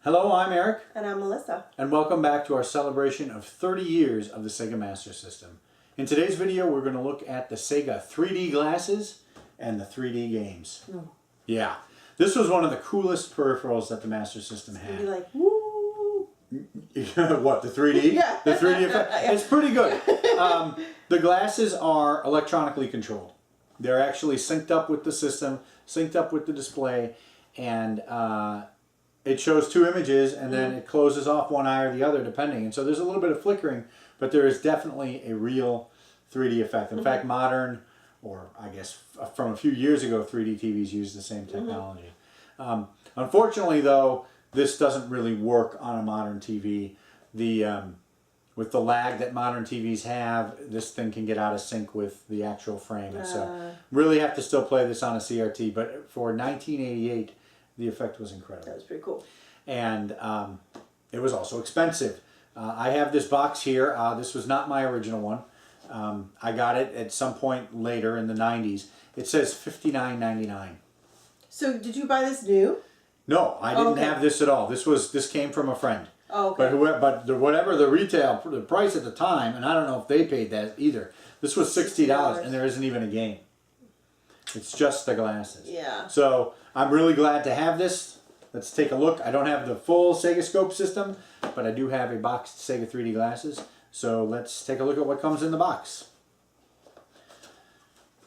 Hello, I'm Eric. And I'm Melissa. And welcome back to our celebration of 30 years of the Sega Master System. In today's video, we're going to look at the Sega 3D glasses and the 3D games. Yeah, this was one of the coolest peripherals that the Master System had. You're like, woo! What, the 3D? Yeah. The 3D effect? It's pretty good. The glasses are electronically controlled. They're actually synced up with the system, synced up with the display, and it shows two images and then it closes off one eye or the other depending. And so there's a little bit of flickering, but there is definitely a real 3D effect. In fact, modern, or I guess from a few years ago, 3D TVs use the same technology. Unfortunately though, this doesn't really work on a modern TV. With the lag that modern TVs have, this thing can get out of sync with the actual frame. And so really have to still play this on a CRT, but for 1988, the effect was incredible. That was pretty cool. And it was also expensive. I have this box here. This was not my original one. I got it at some point later in the 90s. It says $59.99. So did you buy this new? No, I didn't have this at all. This came from a friend. Oh, okay. But whatever the retail the price at the time, and I don't know if they paid that either. This was $60, and there isn't even a game. It's just the glasses. Yeah. So I'm really glad to have this. Let's take a look. I don't have the full Sega Scope system, but I do have a boxed Sega 3D glasses. So let's take a look at what comes in the box.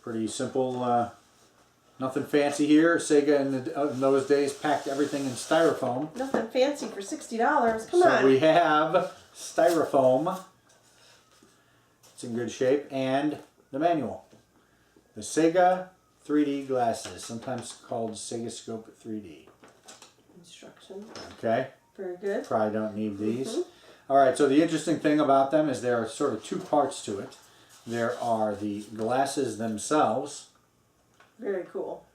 Pretty simple, nothing fancy here. Sega in those days packed everything in styrofoam. Nothing fancy for $60. Come So on. we have styrofoam. It's in good shape. And the manual. The Sega 3D glasses, sometimes called Sega Scope 3D. Instructions. Okay. Very good. Probably don't need these. Alright, so the interesting thing about them is there are sort of two parts to it. There are the glasses themselves. Very cool.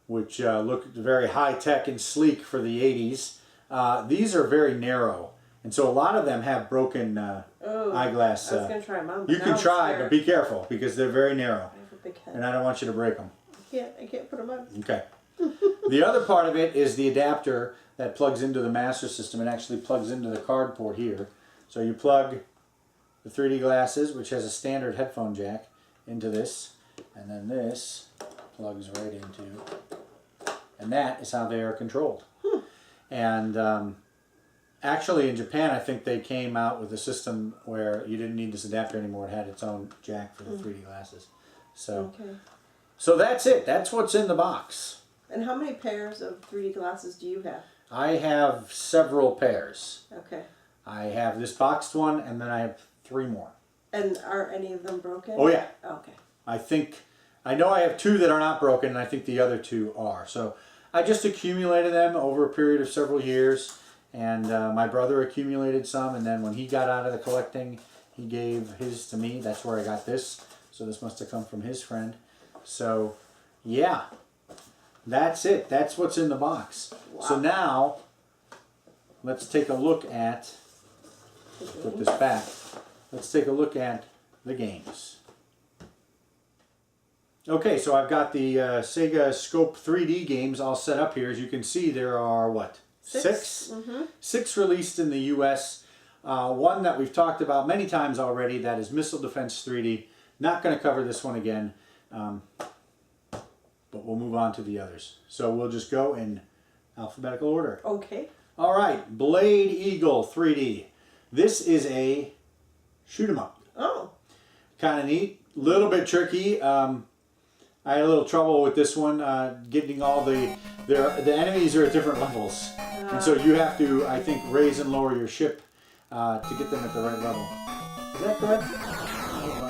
Which look very high-tech and sleek for the 80s. These are very narrow. And so a lot of them have broken eyeglass. I was going to try mine. You can try, but be careful because they're very narrow. I have a big head. And I don't want you to break them. I can't put them on. Okay. The other part of it is the adapter that plugs into the Master System. It actually plugs into the card port here. So you plug the 3D glasses, which has a standard headphone jack, into this. And then this plugs right into. And that is how they are controlled. And actually in Japan, I think they came out with a system where you didn't need this adapter anymore. It had its own jack for the 3D glasses. So, so that's it. That's what's in the box. And how many pairs of 3D glasses do you have? I have several pairs. Okay. I have this boxed one, and then I have 3 more. And are any of them broken? Oh yeah. Okay. I know I have 2 that are not broken, and I think the other 2 are. So I just accumulated them over a period of several years, and my brother accumulated some, and then when he got out of the collecting, he gave his to me. That's where I got this. So this must have come from his friend. So yeah, that's it. That's what's in the box. Wow. So now let's take a look at, put this back, let's take a look at the games. Okay, so I've got the Sega Scope 3D games all set up here. As you can see, there are, what, 6? 6 released in the US. One that we've talked about many times already, that is Missile Defense 3D. Not going to cover this one again, but we'll move on to the others. So we'll just go in alphabetical order. Okay. All right, Blade Eagle 3D. This is a shoot 'em up. Oh. Kind of neat. Little bit tricky. I had a little trouble with this one, getting all the enemies are at different levels. And so you have to, I think, raise and lower your ship to get them at the right level. Is that correct?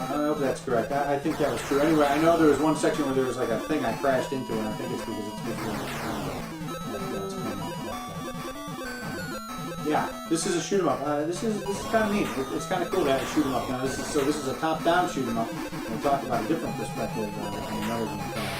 I hope that's correct. I think that was true. Anyway, I know there was one section where there was like a thing I crashed into, and I think it's because it's between. Yeah, this is a shoot 'em up. This is kind of neat. It's kind of cool to have a shoot 'em up. Now this is a top-down shoot 'em up. We'll talk about a different perspective on another game.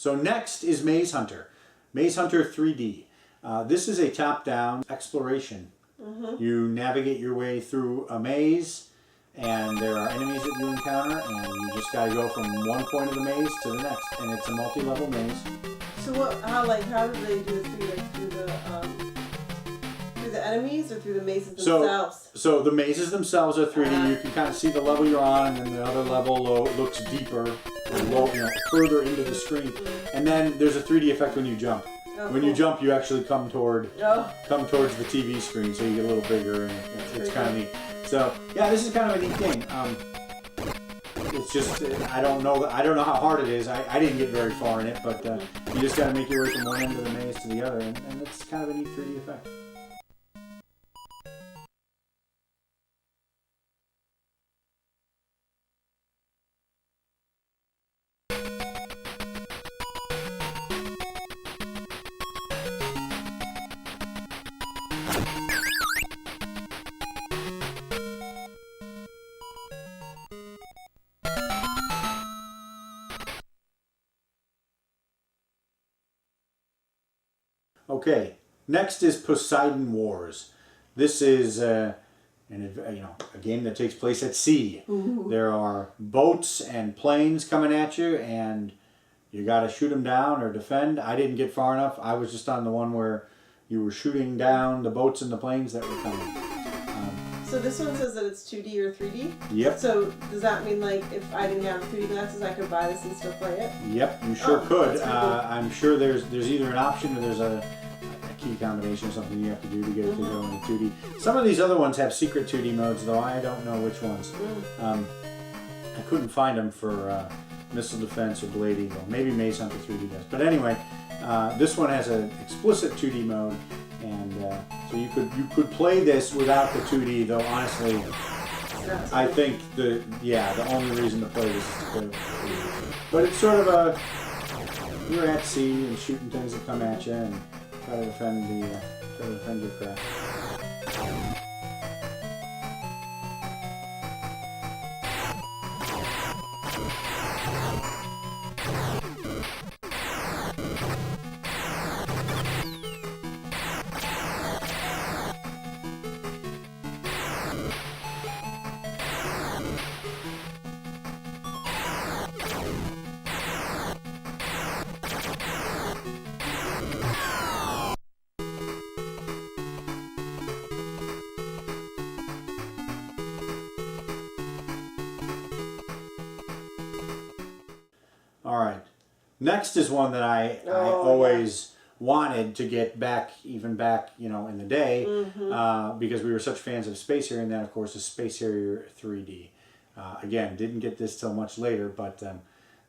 So next is Maze Hunter. Maze Hunter 3D. This is a top-down exploration. You navigate your way through a maze, and there are enemies that you encounter, and you just got to go from one point of the maze to the next. And it's a multi-level maze. So how do they do it through the enemies or through the mazes themselves? So the mazes themselves are 3D. You can kind of see the level you're on, and then the other level looks deeper, or further into the screen. And then there's a 3D effect when you jump. When you jump, you actually come towards the TV screen, so you get a little bigger, and it's kind of neat. So yeah, this is kind of a neat game. It's just I don't know how hard it is. I didn't get very far in it, but you just got to make your way from one end of the maze to the other, and it's kind of a neat 3D effect. Okay, next is Poseidon Wars. This is a game that takes place at sea. Ooh. There are boats and planes coming at you, and you got to shoot them down or defend. I didn't get far enough. I was just on the one where you were shooting down the boats and the planes that were coming. So this one says that it's 2D or 3D? Yep. So does that mean like if I didn't have 3D glasses, I could buy this and still play it? Yep, you sure could. That's pretty cool. I'm sure there's either an option or there's a key combination or something you have to do to get it to go into 2D. Some of these other ones have secret 2D modes, though I don't know which ones. I couldn't find them for Missile Defense or Blade Eagle. Maybe Maze Hunter 3D does. But anyway, this one has an explicit 2D mode, and so you could play this without the 2D. Though honestly, I think the only reason to play this is to play with 3D. But it's sort of you're at sea and shooting things that come at you and try to defend your craft. All right. Next is one that I always wanted to get back, even back, in the day, because we were such fans of Space Harrier, and that, of course, is Space Harrier 3D. Again, didn't get this till much later, but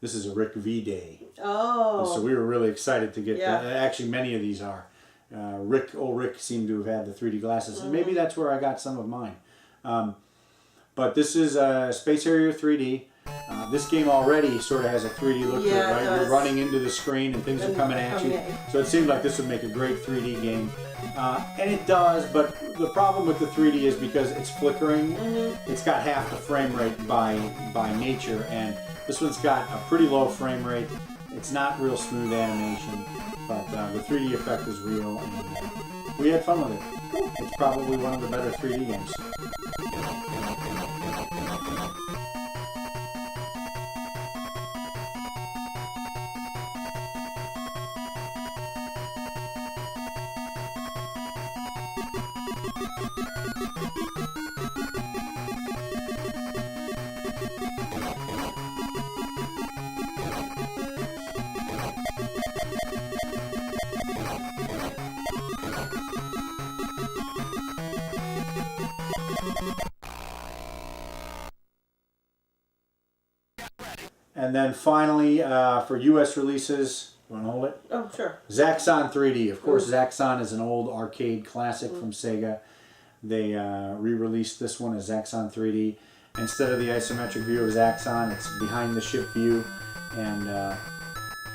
this is a Rick V Day. Oh. So we were really excited to get that. Actually, many of these are. Old Rick seemed to have had the 3D glasses, and maybe that's where I got some of mine. But this is Space Harrier 3D. This game already sort of has a 3D look to it, right? You're running into the screen and things are coming at you. So it seemed like this would make a great 3D game. And it does, but the problem with the 3D is because it's flickering. It's got half the frame rate by nature, and this one's got a pretty low frame rate. It's not real smooth animation, but the 3D effect is real, and we had fun with it. It's probably one of the better 3D games. And then finally, for U.S. releases, you want to hold it? Oh, sure. Axon 3D. Of course, Axon is an old arcade classic from Sega. They re-released this one as Axon 3D. Instead of the isometric view of Axon, it's behind the ship view. And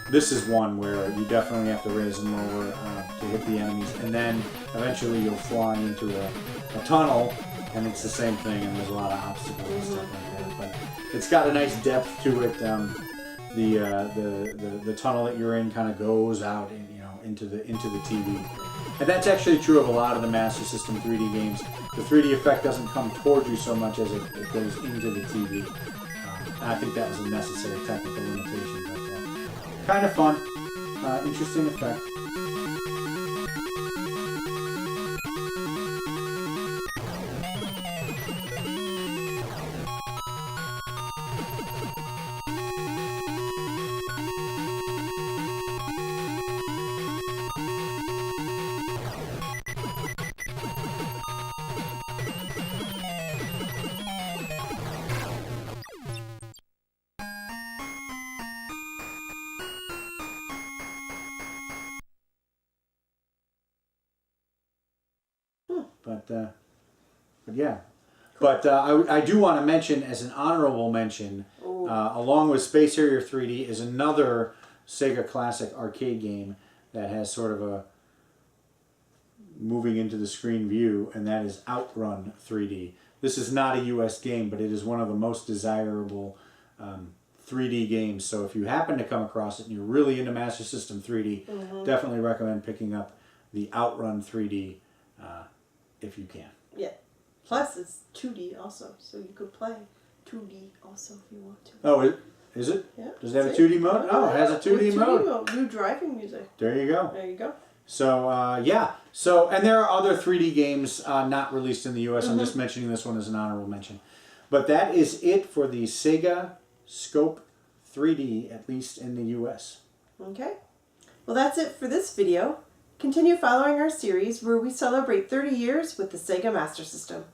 this is one where you definitely have to raise and lower to hit the enemies. And then eventually you'll fly into a tunnel, and it's the same thing, and there's a lot of obstacles and stuff like that. But it's got a nice depth to it. the tunnel that you're in kind of goes out and, you know, into the TV. And that's actually true of a lot of the Master System 3D games. The 3D effect doesn't come towards you so much as it goes into the TV. And I think that was a necessary technical limitation, but kind of fun, interesting effect. But yeah. But I do want to mention, as an honorable mention, along with Space Harrier 3D, is another Sega classic arcade game that has sort of a moving into the screen view, and that is Outrun 3D. This is not a US game, but it is one of the most desirable 3D games. So if you happen to come across it and you're really into Master System 3D, definitely recommend picking up the Outrun 3D if you can. Yeah. Plus, it's 2D also, so you could play 2D also if you want to. Oh, is it? Yeah. Does it have a 2D mode? Oh, it has a 2D mode. New driving music. There you go. There you go. So, yeah. So, and there are other 3D games not released in the US. I'm just mentioning this one as an honorable mention. But that is it for the Sega Scope 3D, at least in the US. Okay. Well, that's it for this video. Continue following our series where we celebrate 30 years with the Sega Master System.